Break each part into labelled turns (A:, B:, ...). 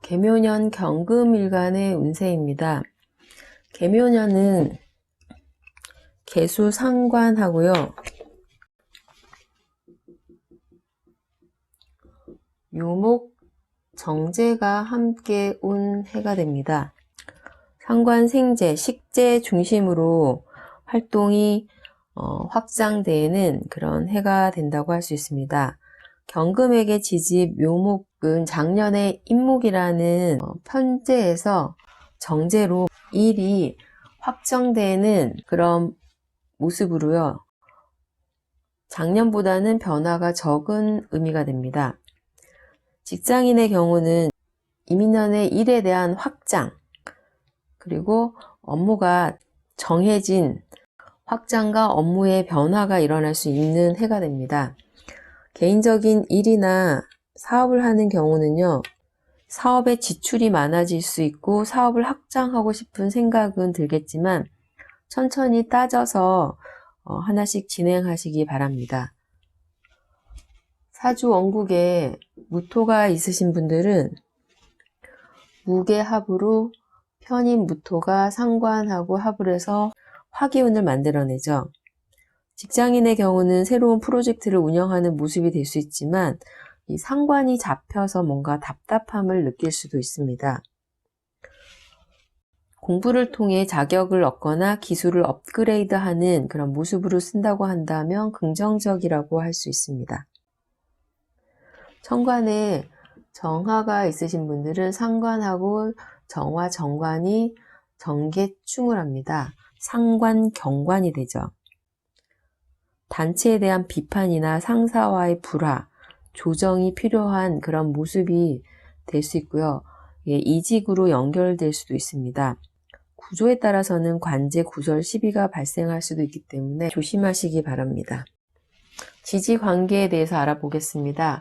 A: 개묘년 경금일간의 운세입니다. 개묘년은 개수 상관하고요. 묘목 정제가 함께 온 해가 됩니다. 상관 생재, 식재 중심으로 활동이 확장되는 그런 해가 된다고 할 수 있습니다. 경금에게 지지 묘목은 작년에 임목이라는 편재에서 정제로 일이 확정되는 그런 모습으로요. 작년보다는 변화가 적은 의미가 됩니다. 직장인의 경우는 이민년의 일에 대한 확장, 그리고 업무가 정해진 확장과 업무의 변화가 일어날 수 있는 해가 됩니다. 개인적인 일이나 사업을 하는 경우는요, 사업에 지출이 많아질 수 있고 사업을 확장하고 싶은 생각은 들겠지만 천천히 따져서 하나씩 진행하시기 바랍니다. 사주 원국에 무토가 있으신 분들은 무게합으로 편인 무토가 상관하고 합을 해서 화기운을 만들어내죠. 직장인의 경우는 새로운 프로젝트를 운영하는 모습이 될 수 있지만 이 상관이 잡혀서 뭔가 답답함을 느낄 수도 있습니다. 공부를 통해 자격을 얻거나 기술을 업그레이드하는 그런 모습으로 쓴다고 한다면 긍정적이라고 할 수 있습니다. 천간에 정화가 있으신 분들은 상관하고 정화, 정관이 정계충을 합니다. 상관, 경관이 되죠. 단체에 대한 비판이나 상사와의 불화, 조정이 필요한 그런 모습이 될 수 있고요. 이직으로 연결될 수도 있습니다. 구조에 따라서는 관제, 구설, 시비가 발생할 수도 있기 때문에 조심하시기 바랍니다. 지지 관계에 대해서 알아보겠습니다.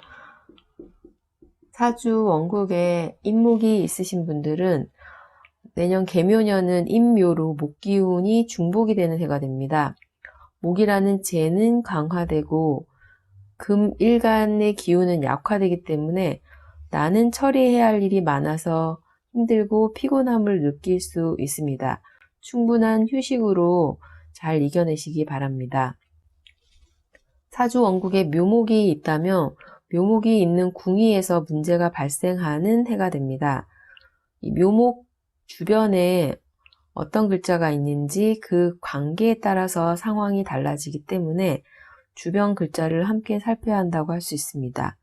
A: 사주 원국에 임목이 있으신 분들은 내년 개묘년은 임묘로 목기운이 중복이 되는 해가 됩니다. 목이라는 재는 강화되고 금일간의 기운은 약화되기 때문에 나는 처리해야 할 일이 많아서 힘들고 피곤함을 느낄 수 있습니다. 충분한 휴식으로 잘 이겨내시기 바랍니다. 사주 원국에 묘목이 있다면 묘목이 있는 궁위에서 문제가 발생하는 해가 됩니다. 이 묘목 주변에 어떤 글자가 있는지 그 관계에 따라서 상황이 달라지기 때문에 주변 글자를 함께 살펴야 한다고 할 수 있습니다.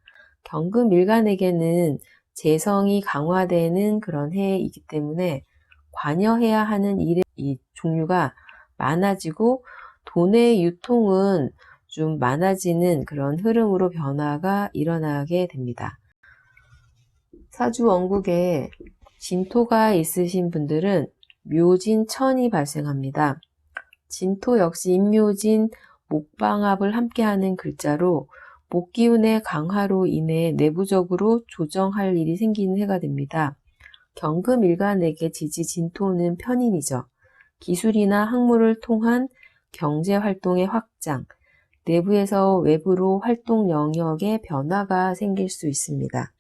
A: 경금일간에게는 재성이 강화되는 그런 해이기 때문에 관여해야 하는 일의 종류가 많아지고 돈의 유통은 좀 많아지는 그런 흐름으로 변화가 일어나게 됩니다. 사주 원국에 진토가 있으신 분들은 묘진천이 발생합니다. 진토 역시 임묘진, 목방합을 함께하는 글자로 목기운의 강화로 인해 내부적으로 조정할 일이 생기는 해가 됩니다. 경금일간에게 지지 진토는 편인이죠. 기술이나 학문을 통한 경제활동의 확장, 내부에서 외부로 활동 영역에 변화가 생길 수 있습니다.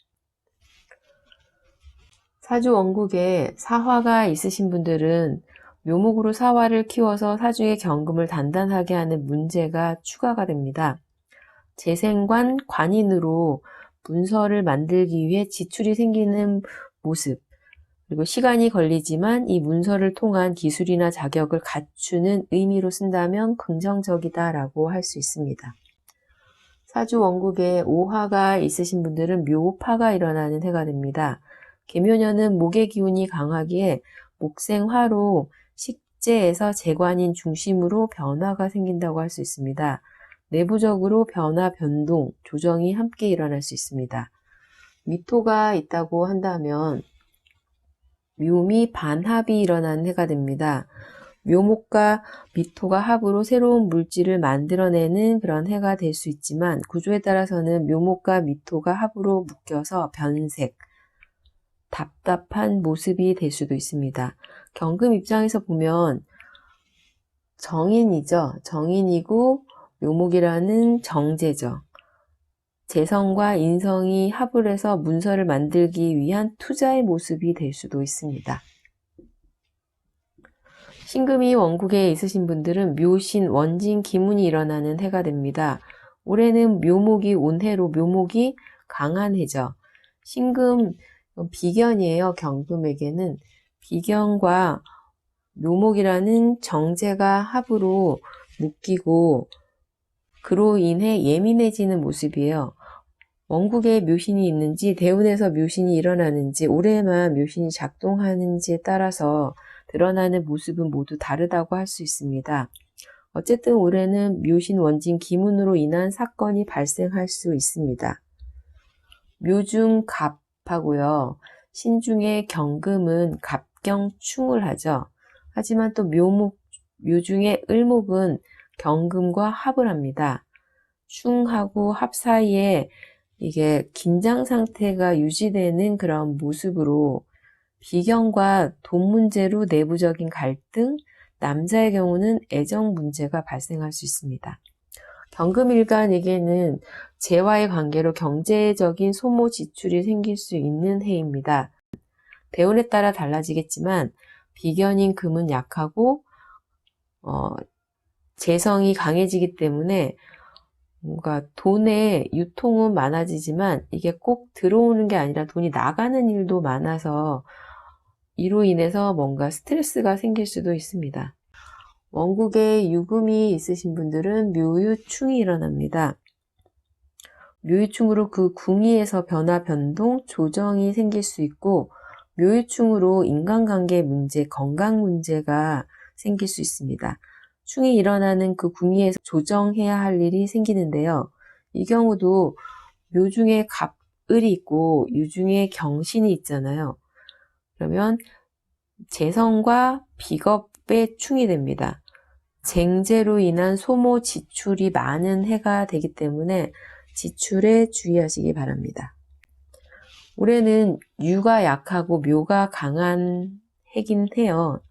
A: 사주 원국에 사화가 있으신 분들은 묘목으로 사화를 키워서 사주의 경금을 단단하게 하는 문제가 추가가 됩니다. 재생관, 관인으로 문서를 만들기 위해 지출이 생기는 모습, 그리고 시간이 걸리지만 이 문서를 통한 기술이나 자격을 갖추는 의미로 쓴다면 긍정적이다라고 할 수 있습니다. 사주 원국에 오화가 있으신 분들은 묘파가 일어나는 해가 됩니다. 개묘년은 목의 기운이 강하기에 목생화로 식재에서 재관인 중심으로 변화가 생긴다고 할 수 있습니다. 내부적으로 변화, 변동, 조정이 함께 일어날 수 있습니다. 미토가 있다고 한다면 묘미 반합이 일어나는 해가 됩니다. 묘목과 미토가 합으로 새로운 물질을 만들어내는 그런 해가 될 수 있지만 구조에 따라서는 묘목과 미토가 합으로 묶여서 변색, 답답한 모습이 될 수도 있습니다. 경금 입장에서 보면 정인이죠. 정인이고 묘목이라는 정제죠. 재성과 인성이 합을 해서 문서를 만들기 위한 투자의 모습이 될 수도 있습니다. 신금이 원국에 있으신 분들은 묘신, 원진, 기문이 일어나는 해가 됩니다. 올해는 묘목이 온해로 묘목이 강한 해죠. 신금 비견이에요. 경금에게는 비견과 묘목이라는 정제가 합으로 묶이고 그로 인해 예민해지는 모습이에요. 원국에 묘신이 있는지 대운에서 묘신이 일어나는지 올해만 묘신이 작동하는지에 따라서 드러나는 모습은 모두 다르다고 할 수 있습니다. 어쨌든 올해는 묘신, 원진, 기문으로 인한 사건이 발생할 수 있습니다. 묘중 갑하고요. 신중의 경금은 갑경충을 하죠. 하지만 또 묘중의 을목은 경금과 합을 합니다. 충하고 합 사이에 이게 긴장 상태가 유지되는 그런 모습으로 비견과 돈 문제로 내부적인 갈등, 남자의 경우는 애정 문제가 발생할 수 있습니다. 경금일간에게는 재와의 관계로 경제적인 소모 지출이 생길 수 있는 해입니다. 대운에 따라 달라지겠지만 비견인 금은 약하고 재성이 강해지기 때문에 뭔가 돈의 유통은 많아지지만 이게 꼭 들어오는 게 아니라 돈이 나가는 일도 많아서 이로 인해서 뭔가 스트레스가 생길 수도 있습니다. 원국에 유금이 있으신 분들은 묘유충이 일어납니다. 묘유충으로 그 궁위에서 변화, 변동, 조정이 생길 수 있고 묘유충으로 인간관계 문제, 건강 문제가 생길 수 있습니다. 충이 일어나는 그 궁위에서 조정해야 할 일이 생기는데요. 이 경우도 묘중에 갑을이 있고 유중에 경신이 있잖아요. 그러면 재성과 비겁의 충이 됩니다. 쟁제로 인한 소모 지출이 많은 해가 되기 때문에 지출에 주의하시기 바랍니다. 올해는 유가 약하고 묘가 강한 해긴 해요.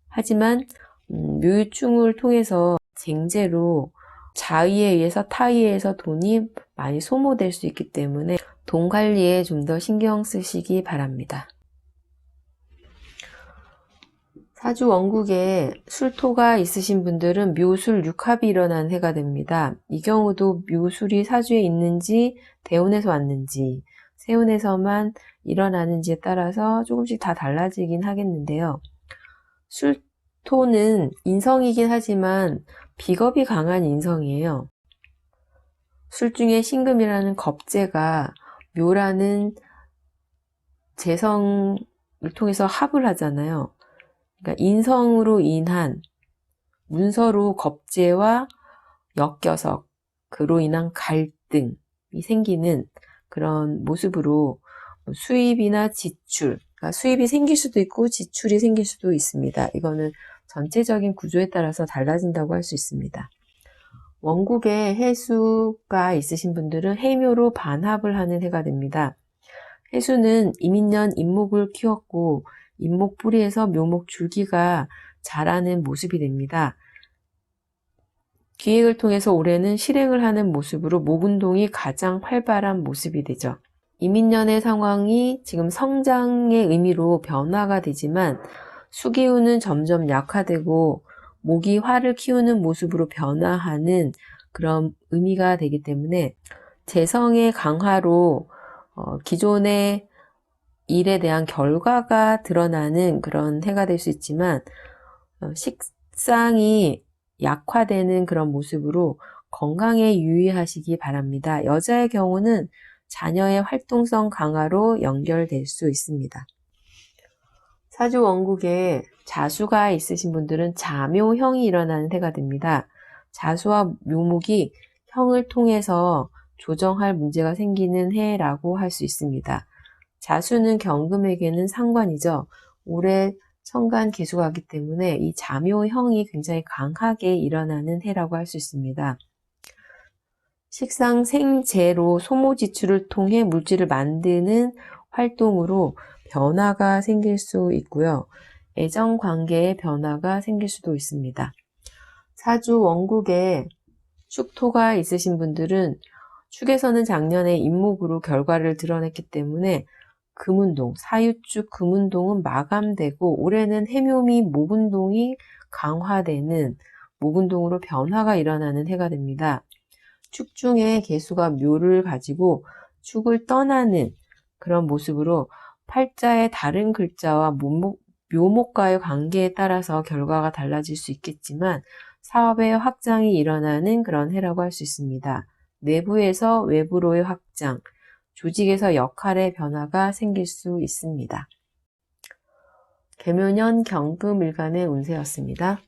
A: 하지만 묘유충을 통해서 쟁제로 자의에 의해서 타의에 의해서 돈이 많이 소모될 수 있기 때문에 돈 관리에 좀 더 신경 쓰시기 바랍니다. 사주 원국에 술토가 있으신 분들은 묘술 6합이 일어난 해가 됩니다. 이 경우도 묘술이 사주에 있는지 대운에서 왔는지 세운에서만 일어나는지에 따라서 조금씩 다 달라지긴 하겠는데요. 술토는 인성이긴 하지만 비겁이 강한 인성이에요. 술 중에 신금이라는 겁재가 묘라는 재성을 통해서 합을 하잖아요. 그러니까 인성으로 인한 문서로 겁재와 엮여서 그로 인한 갈등이 생기는 그런 모습으로 수입이나 지출, 그러니까 수입이 생길 수도 있고 지출이 생길 수도 있습니다. 이거는 전체적인 구조에 따라서 달라진다고 할 수 있습니다. 원국에 해수가 있으신 분들은 해묘로 반합을 하는 해가 됩니다. 해수는 이민년 임목을 키웠고 임목 뿌리에서 묘목 줄기가 자라는 모습이 됩니다. 기획을 통해서 올해는 실행을 하는 모습으로 목운동이 가장 활발한 모습이 되죠. 이민년의 상황이 지금 성장의 의미로 변화가 되지만 수기운은 점점 약화되고 목이 화를 키우는 모습으로 변화하는 그런 의미가 되기 때문에 재성의 강화로 기존의 일에 대한 결과가 드러나는 그런 해가 될 수 있지만 식상이 약화되는 그런 모습으로 건강에 유의하시기 바랍니다. 여자의 경우는 자녀의 활동성 강화로 연결될 수 있습니다. 사주 원국에 자수가 있으신 분들은 자묘형이 일어나는 해가 됩니다. 자수와 묘목이 형을 통해서 조정할 문제가 생기는 해라고 할 수 있습니다. 자수는 경금에게는 상관이죠. 올해 천간 개수가 왔기 때문에 이 자묘형이 굉장히 강하게 일어나는 해라고 할 수 있습니다. 식상 생재로 소모 지출을 통해 물질을 만드는 활동으로 변화가 생길 수 있고요. 애정 관계의 변화가 생길 수도 있습니다. 사주 원국에 축토가 있으신 분들은 축에서는 작년에 인목으로 결과를 드러냈기 때문에 금운동, 사유축 금운동은 마감되고 올해는 해묘미 목운동이 강화되는 목운동으로 변화가 일어나는 해가 됩니다. 축 중에 개수가 묘를 가지고 축을 떠나는 그런 모습으로 팔자의 다른 글자와 묘목과의 관계에 따라서 결과가 달라질 수 있겠지만 사업의 확장이 일어나는 그런 해라고 할 수 있습니다. 내부에서 외부로의 확장, 조직에서 역할의 변화가 생길 수 있습니다. 개묘년 경금일간의 운세였습니다.